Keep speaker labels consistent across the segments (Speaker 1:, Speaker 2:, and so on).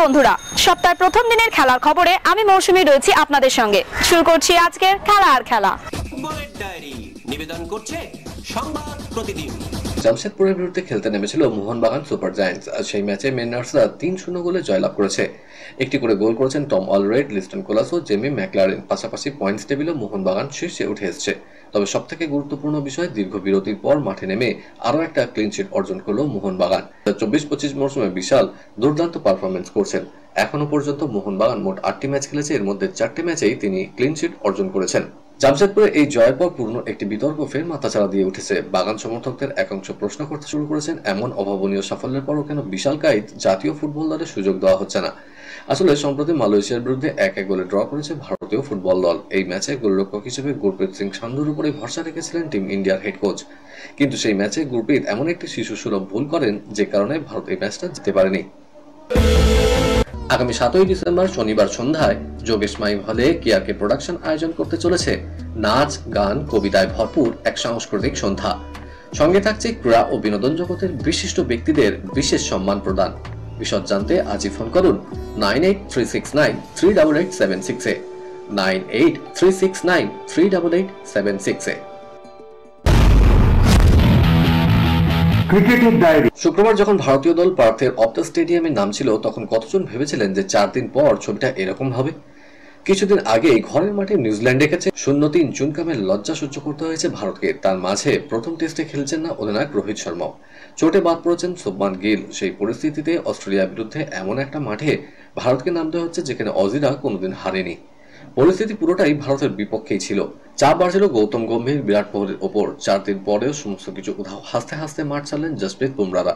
Speaker 1: বন্ধুরা, সপ্তাহের প্রথম দিনের খেলার খবরে আমি মৌসুমী রয়েছি আপনাদের সঙ্গে। শুরু করছি আজকের খেলা আর খেলা।
Speaker 2: ফুটবলের ডায়েরি নিবেদন করছে সংবাদ প্রতিদিন।
Speaker 3: জামশেদপুরের বিরুদ্ধে খেলতে নেমেছিল মোহনবাগান সুপার জায়ান্টস। সেই ম্যাচে মেনার্সরা ৩-০ গোলে জয়লাভ করেছে। একটি করে গোল করেছেন Tom Aldred, Liston Colaco, Jamie Maclaren. পাশাপাশি পয়েন্টস টেবিলে মোহনবাগান শীর্ষে উঠে এসেছে। তবে সবথেকে গুরুত্বপূর্ণ বিষয়, দীর্ঘ বিরতির পর মাঠে নেমে আরও একটা ক্লিন শিট অর্জন করল মোহনবাগান। ২৪-২৫ মৌসুমে বিশাল দুর্দান্ত পারফরমেন্স করছেন। এখনো পর্যন্ত মোহনবাগান মোট ৮টি ম্যাচ খেলেছে, এর মধ্যে ৪টি ম্যাচেই তিনি ক্লিন শিট অর্জন করেছেন। জামশেদপুরে এই জয়ের পর পূর্ণ একটি বিতর্ক ফের মাথাচাড়া দিয়ে উঠেছে। বাগান সমর্থকদের একাংশ প্রশ্ন করতে শুরু করেছেন, এমন অভাবনীয় সাফল্যের পরও কেন বিশালকায় জাতীয় ফুটবল দলে সুযোগ দেওয়া হচ্ছে না। আসলে সম্প্রতি মালয়েশিয়ার বিরুদ্ধে ১-১ গোলে ড্র করেছে ভারতীয় ফুটবল দল। এই ম্যাচে গোলরক্ষক হিসেবে গুরপ্রীত সিং সান্ধুর উপরে ভরসা রেখেছিলেন টিম ইন্ডিয়ার হেড কোচ। কিন্তু সেই ম্যাচে গুরপ্রীত এমন একটি শিশুসুলভ ভুল করেন, যে কারণে ভারত এই ম্যাচটা জিততে পারেনি। আগামী ৭ই ডিসেম্বর শনিবার সন্ধ্যায় যোগেশ মাইম হলে কেআরকে প্রোডাকশন আয়োজন করতে চলেছে নাচ, গান, কবিতায় ভরপুর এক সাংস্কৃতিক সন্ধ্যা। সঙ্গে থাকছে ক্রীড়া ও বিনোদন জগতের বিশিষ্ট ব্যক্তিদের বিশেষ সম্মান প্রদান। বিশদ জানতে আজই ফোন করুন 9836938876 9836938876।
Speaker 4: ক্রিকেটের ডায়েরি।
Speaker 3: শুক্রবার যখন ভারতীয় দল পার্থের অপ্টা স্টেডিয়ামে নামছিল, তখন কতজন ভেবেছিলেন যে ৪ দিন পর ছবিটা এরকম হবে। কিছুদিন আগেই ঘরের মাঠে নিউজিল্যান্ডের কাছে ০-৩ চুনকামের লজ্জা সহ্য করতে হয়েছে ভারতকে। তার মাঝে প্রথম টেস্টে খেলছেন না অধিনায়ক রোহিত শর্মাও, চোটে বাদ পড়েছেন শুভমান গিল। সেই পরিস্থিতিতে অস্ট্রেলিয়ার বিরুদ্ধে এমন একটা মাঠে ভারতকে নামতে হচ্ছে যেখানে অজিরা কোনোদিন হারেনি। পরিস্থিতি পুরোটাই ভারতের বিপক্ষেই ছিল। চাপ বাড়ছিল গৌতম গম্ভীর, বিরাট কোহলির ওপর। ৪ দিন পরেও সমস্ত কিছু উধাও। হাসতে হাসতে মাঠ ছাড়লেন জসপ্রীত বুমরারা।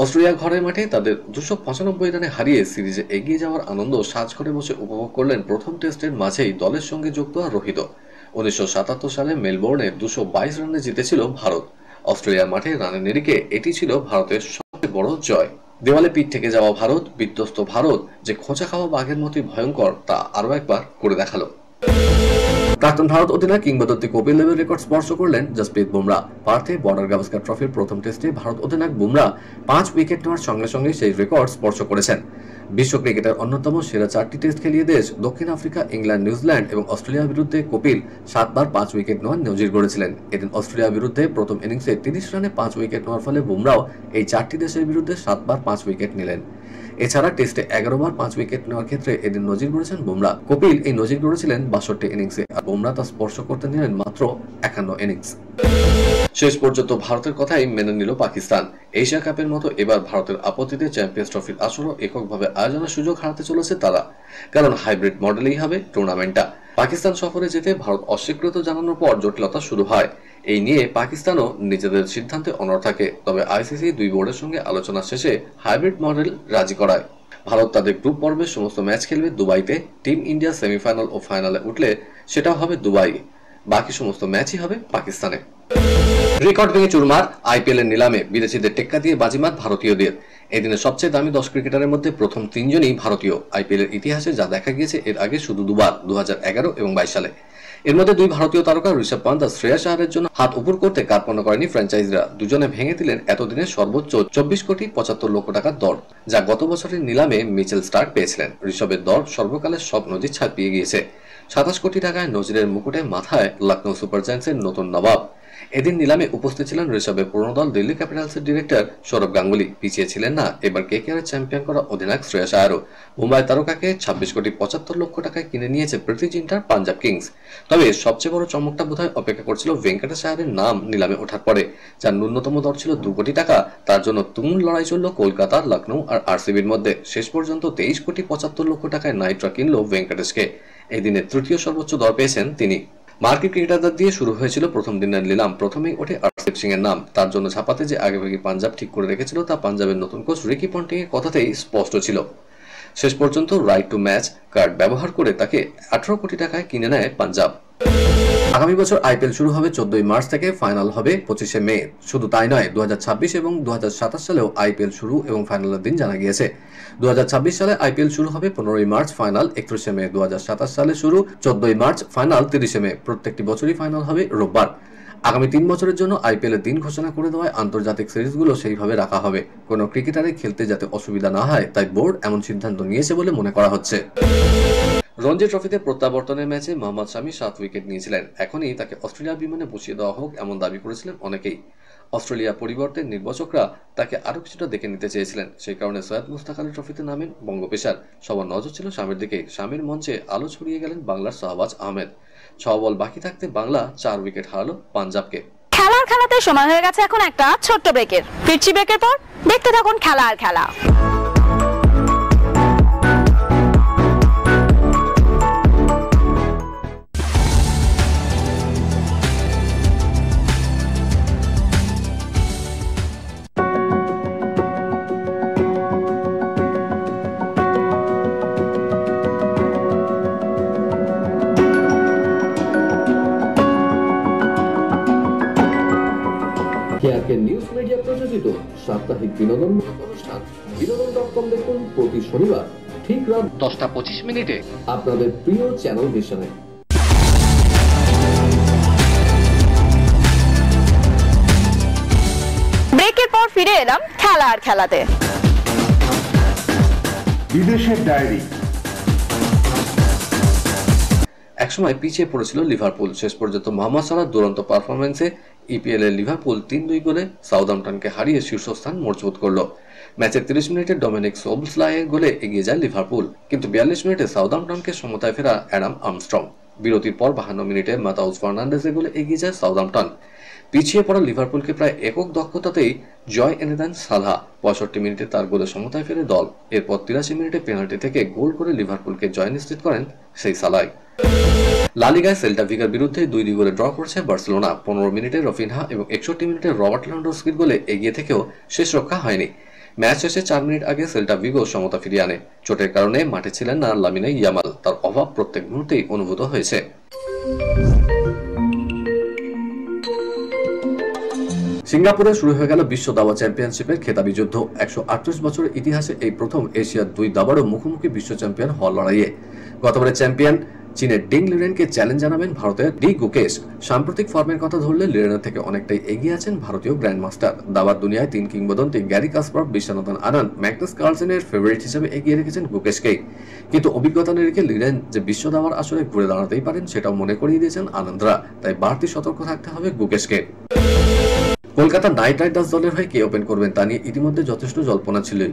Speaker 3: অস্ট্রেলিয়া ঘরের মাঠে তাদের ২৯৫ রানে হারিয়ে সিরিজে এগিয়ে যাওয়ার আনন্দ সাজ করে বসে উপভোগ করলেন প্রথম টেস্টের মাঝেই দলের সঙ্গে যুক্ত রোহিত। ১৯৭৭ সালে মেলবোর্নে ২২২ রানে জিতেছিল ভারত। অস্ট্রেলিয়ার মাঠে রানের নিরিখে এটি ছিল ভারতের সবচেয়ে বড় জয়। দেওয়ালে পিঠ থেকে যাওয়া ভারত, বিধ্বস্ত ভারত যে খোঁচা খাওয়া বাঘের মতোই ভয়ঙ্কর, তা আরও একবার করে দেখালো। প্রাক্তন ভারত অধিনায়ক কিংবদন্তি কপিল দেবের রেকর্ড স্পর্শ করলেন জসপ্রীত বুমরা। পার্থে বর্ডার গাভাস্কার ট্রফির প্রথম টেস্টে ভারত অধিনায়ক বুমরা ৫ উইকেট নেওয়ার সঙ্গে সঙ্গে সেই রেকর্ড স্পর্শ করেছেন। বিশ্ব ক্রিকেটের অন্যতম সেরা ৪টি টেস্ট খেলিয়ে দেশ দক্ষিণ আফ্রিকা, ইংল্যান্ড, নিউজিল্যান্ড এবং অস্ট্রেলিয়ার বিরুদ্ধে কপিল ৭ বার ৫ উইকেট নেওয়ার নজির গড়েছিলেন। এদিন অস্ট্রেলিয়ার বিরুদ্ধে প্রথম ইনিংসে ৩০ রানে ৫ উইকেট নেওয়ার ফলে বুমরাও এই ৪টি দেশের বিরুদ্ধে ৭ বার ৫ উইকেট নিলেন। এছাড়া টেস্টে ১১ বার ৫ উইকেট নেওয়ার ক্ষেত্রে এদিন নজির গড়েছেন বুমরা। কপিল এই নজির গড়েছিলেন ৬২ ইনিংসে, আর বুমরা তা স্পর্শ করতে নিলেন মাত্র ৫১ ইনিংস। শেষ পর্যন্ত ভারতের কথাই মেনে নিল পাকিস্তান। এশিয়া কাপের মতো এবার ভারতের আপত্তিতে চ্যাম্পিয়ন্স ট্রফির আসরও এককভাবে আয়োজনের সুযোগ হারাতে চলেছে তারা, কারণ হাইব্রিড মডেলেই হবে টুর্নামেন্টটা। পাকিস্তান সফরে যেতে ভারত অস্বীকৃত জানানোর পর জটিলতা শুরু হয়। এই নিয়ে পাকিস্তানও নিজেদের সিদ্ধান্তে অনড় থাকে। তবে আইসিসি দুই বোর্ডের সঙ্গে আলোচনা শেষে হাইব্রিড মডেল রাজি করায়। ভারত তাদের গ্রুপ পর্বের সমস্ত ম্যাচ খেলবে দুবাইতে। টিম ইন্ডিয়া সেমিফাইনাল ও ফাইনালে উঠলে সেটাও হবে দুবাই, বাকি সমস্ত ম্যাচই হবে পাকিস্তানে। রেকর্ড ভেঙে চুরমার আইপিএল এর নিলামে বিদেশিদের টেক্কা দিয়ে বাজিমাত ভারতীয়দের। এদিনের সবচেয়ে দামি ১০ ক্রিকেটারের মধ্যে প্রথম ৩ জনই ভারতীয়। আইপিএল এর ইতিহাসে যা দেখা গিয়েছে এর আগে শুধু দুবার, ২০১১ এবং ২২ সালে। এর মধ্যে ২ ভারতীয় তারকা ঋষভ পান্ত আর শ্রেয়াস আয়ারের জন্য হাত উপর করতে কার্পণ্য করেনি ফ্র্যাঞ্চাইজিরা। দুজনে ভেঙে দিলেন এতদিনের সর্বোচ্চ ২৪,৭৫,০০,০০০ দর, যা গত বছরের নিলামে মিচেল স্টার্ক পেয়েছিলেন। ঋষভের দর সর্বকালের সব নজির ছাপিয়ে গিয়েছে। ২৭ কোটি টাকায় নজিরের মুকুটে মাথায় লখনৌ সুপার জায়ান্টসের নতুন নবাব। এদিন নিলামে উপস্থিত ছিলেন ঋষভের পুরনো দল দিল্লি ক্যাপিটালসের ডিরেক্টর সৌরভ গাঙ্গুলি। পিছিয়ে ছিলেন না এবার কেকেআর চ্যাম্পিয়ন করা অধিনায়ক শ্রেয়াস আয়ারও। মুম্বাই তারকাকে ২৬,৭৫,০০,০০০ টাকায় কিনে নিয়েছে প্রীতি জিন্টার পাঞ্জাব কিংস। তবে সবচেয়ে বড় চমকটা বোধহয় অপেক্ষা করছিল ভেঙ্কটেশ আয়ারের নাম নিলামে ওঠার পরে, যার ন্যূনতম দর ছিল ২ কোটি টাকা। তার জন্য তুমুল লড়াই চলল কলকাতা, লখনৌ আর আরসিবির মধ্যে। শেষ পর্যন্ত ২৩,৭৫,০০,০০০ টাকায় নাইটরা কিনল ভেঙ্কটেশকে। এই দিনে তৃতীয় সর্বোচ্চ দর পেয়েছেন তিনি। মার্কিন ক্রিকেটারদের দিয়ে শুরু হয়েছিল প্রথম দিনের নিলাম। প্রথমেই ওঠে হরদীপ সিং এর নাম। তার জন্য ছাপাতে যে আগেভাগে পাঞ্জাব ঠিক করে রেখেছিল, তা পাঞ্জাবের নতুন কোচ রিকি পন্টিং এর কথাতেই স্পষ্ট ছিল। শেষ পর্যন্ত রাইট টু ম্যাচ কার্ড ব্যবহার করে তাকে ১৮ কোটি টাকায় কিনে নেয় পাঞ্জাব। আগামী বছর আইপিএল শুরু হবে ১৪ই মার্চ থেকে, ফাইনাল হবে ২৫শে মে। শুধু তাই নয়, ২০২৬ এবং ২০২৭ সালেও আইপিএল শুরু এবং ফাইনালের দিন জানা গিয়েছে। ২০২৬ সালে আইপিএল শুরু হবে ১৫ই মার্চ, ফাইনাল ৩১শে মে। ২০২৭ সালে শুরু ১৪ই মার্চ, ফাইনাল ৩০শে মে। প্রত্যেকটি বছরই ফাইনাল হবে রোববার। আগামী 3 বছরের জন্য আইপিএল এর দিন ঘোষণা করে দেওয়ায় আন্তর্জাতিক সিরিজগুলো সেইভাবে রাখা হবে। কোনো ক্রিকেটারে খেলতে যাতে অসুবিধা না হয় তাই বোর্ড এমন সিদ্ধান্ত নিয়েছে বলে মনে করা হচ্ছে। রঞ্জি ট্রফিতে প্রত্যাবর্তনের ম্যাচে মোহাম্মদ শামি 7 উইকেট নিয়েছিলেন। এখনই তাকে অস্ট্রেলিয়া বিমানে বসিয়ে দেওয়া হোক এমন দাবি করেছিলেন অনেকেই। অস্ট্রেলিয়া পরিবর্তে নির্বাচকরা তাকে আরও কিছুটা দেখে নিতে চেয়েছিলেন। সেই কারণে সৈয়দ মুশতাক আলী ট্রফিতে নামেন বঙ্গপেসার। সবার নজর ছিল শামির দিকে। শামির মঞ্চে আলো ছড়িয়ে গেলেন বাংলার শাহবাজ আহমেদ। 6 বল বাকি থাকতে বাংলা 4 উইকেট হারালো পাঞ্জাবকে।
Speaker 1: খেলাতে সময় হয়ে গেছে এখন একটা ছোট্ট ব্রেকের। ফিরছি ব্রেকের পর, দেখতে থাকুন খেলা আর খেলা।
Speaker 3: নিউজ মিডিয়া প্রযোজিত সাপ্তাহিক বিনোদনমূলক অনুষ্ঠান বিনোদন.com দেখুন প্রতি শনিবার ঠিক রাত 10:25 আপনাদের প্রিয় চ্যানেল ভিশনে।
Speaker 1: ব্রেকের পর ফিরে এলাম খেলা আর খেলাতে।
Speaker 4: বিদেশের ডায়েরি।
Speaker 3: একসময় পিছিয়ে পড়েছিল লিভারপুল। শেষ পর্যন্ত মোহাম্মদ সালাহর দুরন্ত পারফরম্যান্সে ইপিএল এর লিভারপুল 3-2 গোলে সাউদাম্পটনকে হারিয়ে শীর্ষস্থান মজবুত করল। ম্যাচের 30 মিনিটে ডমিনিক সোবসলাইয়ের গোলে এগিয়ে যায় লিভারপুল, কিন্তু 42 মিনিটে সাউদাম্পটনকে সমতায় ফেরা অ্যাডাম আর্মস্ট্রং। বিরতির পর 52 মিনিটে মাতাউস ফার্নান্ডেজের গোলে এগিয়ে যায় সাউদাম্পটন। পিছিয়ে পড়া লিভারপুলকে প্রায় একক দক্ষতাতেই জয় এনে দেন সালাহ। 65 মিনিটে তার গোলে সমতায় ফেরে দল। এরপর 83 মিনিটে পেনাল্টি থেকে গোল করে লিভারপুলকে জয় নিশ্চিত করেন সেই সালাহ। লা লিগায় সেল্টা ভিগোর বিরুদ্ধে 2-2 গোলে ড্র করেছে বার্সেলোনা। 15 মিনিটে রফিনহা এবং 61 মিনিটে রবার্ট লেভানডস্কির গোলে এগিয়ে থেকেও শেষ রক্ষা হয়নি। ম্যাচ শেষে 4 মিনিট আগে সেল্টা ভিগো সমতা ফিরিয়ে আনে। চোটের কারণে মাঠে ছিলেন না লামিনে ইয়ামাল। তার অভাব প্রত্যেক মুহূর্তেই অনুভূত হয়েছে। সিঙ্গাপুরে শুরু হয়ে গেল বিশ্ব দাবা চ্যাম্পিয়নশিপের খেতাবি যুদ্ধ। 138 বছরের ইতিহাসে এই প্রথম এশিয়ার 2 দাবারও মুখোমুখি বিশ্ব চ্যাম্পিয়ন হওয়ার লড়াইয়ে। গতবারের চ্যাম্পিয়ন চীনের ডিং লিরেনকে চ্যালেঞ্জ জানাবেন ভারতের ডি গুকেশ। সাম্প্রতিক ফর্মের কথা ধরলে লিরেনের থেকে অনেকটাই এগিয়ে আছেন ভারতীয় গ্র্যান্ডমাস্টার। দাবার দুনিয়ায় 3 কিংবদন্তি Garry Kasparov, Viswanathan Anand, Magnus কার্লসেনের favourite হিসেবে এগিয়ে রেখেছেন গুকেশকেই। কিন্তু অভিজ্ঞতা রেখে লিরেন যে বিশ্ব দাবার আসরে ঘুরে দাঁড়াতেই পারেন সেটাও মনে করিয়ে দিয়েছেন আনন্দরা। তাই বাড়তি সতর্ক থাকতে হবে গুকেশকে। কলকাতা নাইট রাইডার্স দলের হয়ে কে ওপেন করবেন তা নিয়ে ইতিমধ্যে যথেষ্ট জল্পনা ছিলই।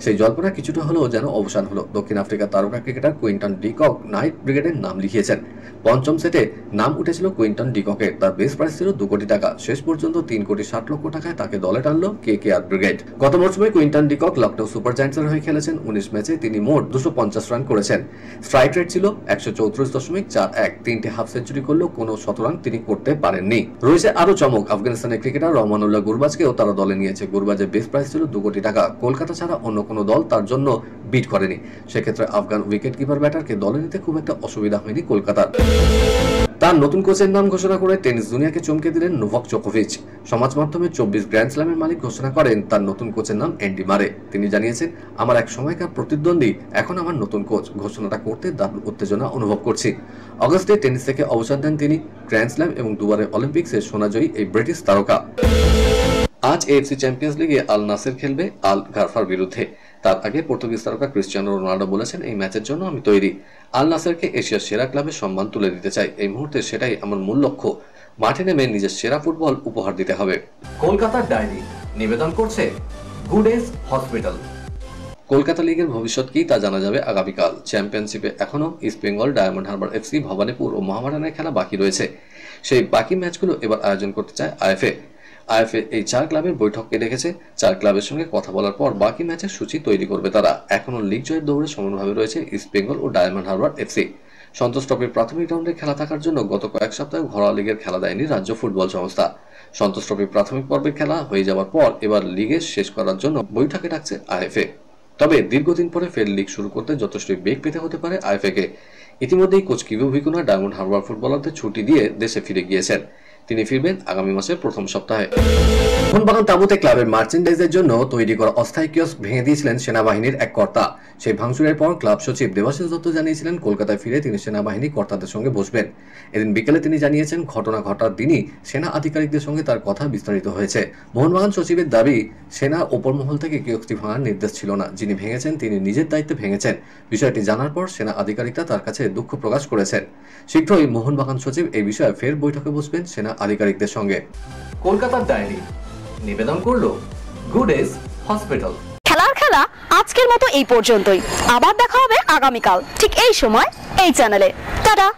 Speaker 3: সেই জল্পনা কিছুটা হলেও যেন অবসান হলো। দক্ষিণ আফ্রিকার তারকা ক্রিকেটার কুইন্টন ডিকক নাইট ব্রিগেডের নাম লিখিয়েছেন। পঞ্চম সেটে নাম উঠেছিল কুইন্টন ডিককের। তার বেস প্রাইস ছিল 2 কোটি টাকা। শেষ পর্যন্ত 3,60,00,000 টাকায় তাকে দলে টানলো কেকেআর ব্রিগেড। গত মৌসুমে কুইন্টন ডিকক লখনৌ সুপার জায়ান্টসের হয়ে খেলেছেন। 19 ম্যাচে তিনি মোট 250 রান করেছেন। স্ট্রাইক রেট ছিল 134.41। 3টে হাফ সেঞ্চুরি করলেও কোনো শতরান তিনি করতে পারেননি। রয়েছে আরো চমক। আফগানিস্তানের ক্রিকেটার রহমানুল্লাহ গুরবাজকেও তারা দলে নিয়েছে। গুরবাজের বেস প্রাইস ছিল 2 কোটি টাকা। কলকাতা ছাড়া অন্য কোনো দল তার জন্য বিট করেনি। সেক্ষেত্রে আফগান উইকেট কিপার ব্যাটারকে দলে নিতে খুব একটা অসুবিধা হয়নি কলকাতার। তার নতুন কোচের নাম ঘোষণা করে টেনিস দুনিয়াকে চমকে দিলেন নোভাক জোকোভিচ। সমাজ মাধ্যমে 24 গ্র্যান্ড স্ল্যামের মালিক ঘোষণা করেন তার নতুন কোচের নাম অ্যান্ডি মারে। তিনি জানিয়েছেন, আমার এক সময়কার প্রতিদ্বন্দ্বী এখন আমার নতুন কোচ। ঘোষণাটা করতে দারুণ উত্তেজনা অনুভব করছি। অগস্টে টেনিস থেকে অবসর নেন তিনি। গ্র্যান্ড স্ল্যাম এবং দুবারের অলিম্পিক্সে সোনাজয়ী এই ব্রিটিশ তারকা। আজ এএফসি চ্যাম্পিয়ন্স লিগে আল নাসের খেলবে আল গারফার বিরুদ্ধে। তার আগে পর্তুগিজ তারকা ক্রিস্টিয়ানো রোনাল্ডো বলেছেন, এই ম্যাচের জন্য আমি তৈরি। আল নাসেরকে এশিয়ার সেরা ক্লাবের সম্মান তুলে দিতে চাই। এই মুহূর্তে সেটাই আমার মূল লক্ষ্য। মাঠে নেমে নিজের সেরা ফুটবল উপহার দিতে হবে। কলকাতার ডায়েরি নিবেদন করছে গুড এজ হসপিটাল। কলকাতা লিগের ভবিষ্যৎ কি তা জানা যাবে আগামীকাল। চ্যাম্পিয়নশিপে এখনো ইস্ট বেঙ্গল, ডায়মন্ড হারবার এফসি, ভবানীপুর ও মোহামেডানের খেলা বাকি রয়েছে। সেই বাকি ম্যাচগুলো এবার আয়োজন করতে চায় আইএফএ। আইএফএ এই 4 ক্লাবের বৈঠককে ডেকেছে। 4 ক্লাবের সঙ্গে কথা বলার পর বাকি ম্যাচের সূচি তৈরি করবে তারা। এখনো লিগ জয়ের দৌড়ে সমানভাবে রয়েছে ইস্ট বেঙ্গল ও ডায়মন্ড হারবার এফসি। সন্তোষ ট্রফির প্রাথমিক রাউন্ডে খেলা থাকার জন্য গত কয়েক সপ্তাহে ঘরোয়া লিগের খেলা দেয়নি রাজ্য ফুটবল সংস্থা। সন্তোষ ট্রফির প্রাথমিক পর্বের খেলা হয়ে যাওয়ার পর এবার লিগে শেষ করার জন্য বৈঠকে ডাকছে আইএফএ। তবে দীর্ঘদিন পরে ফের লিগ শুরু করতে যথেষ্ট বেগ পেতে হতে পারে আইএফএ-কে। ইতিমধ্যেই কোচ কিভু ভিকুনা ডায়মন্ড হারবার ফুটবলারদের ছুটি দিয়ে দেশে ফিরে গিয়েছেন। তিনি ফিরবেন আগামী মাসের প্রথম সপ্তাহে। মোহনবাগান তাঁবুতে ক্লাবের মার্চেন্ডাইজের জন্য তৈরি করা অস্থায়ী কিয়স্ক ভেঙে দিয়েছিলেন সেনাবাহিনীর এক কর্তা। সেই ভাঙচুরের পর ক্লাব সচিব দেবাশিস দত্ত জানিয়েছিলেন কলকাতায় ফিরে তিনি সেনাবাহিনী কর্তাদের সঙ্গে বসবেন। এদিন বিকেলে তিনি জানিয়েছেন ঘটনা ঘটার দিনই সেনা আধিকারিকদের সঙ্গে তার কথা বিস্তারিত হয়েছে। মোহনবাগান সচিবের দাবি, সেনা ওপর মহল থেকে কিয়স্কটি ভাঙার নির্দেশ ছিল না, যিনি ভেঙেছেন তিনি নিজের দায়িত্বে ভেঙেছেন। বিষয়টি জানার পর সেনা আধিকারিকরা তার কাছে দুঃখ প্রকাশ করেছেন। শীঘ্রই মোহনবাগান সচিব এই বিষয়ে ফের বৈঠকে বসবেন সেনা আধিকারিকদের সঙ্গে। কলকাতার ডায়েরি নিবেদন করলো গুড এজ হসপিটাল।
Speaker 1: খেলার খেলা আজকের মতো এই পর্যন্তই। আবার দেখা হবে আগামীকাল ঠিক এই সময় এই চ্যানেলে। টাটা।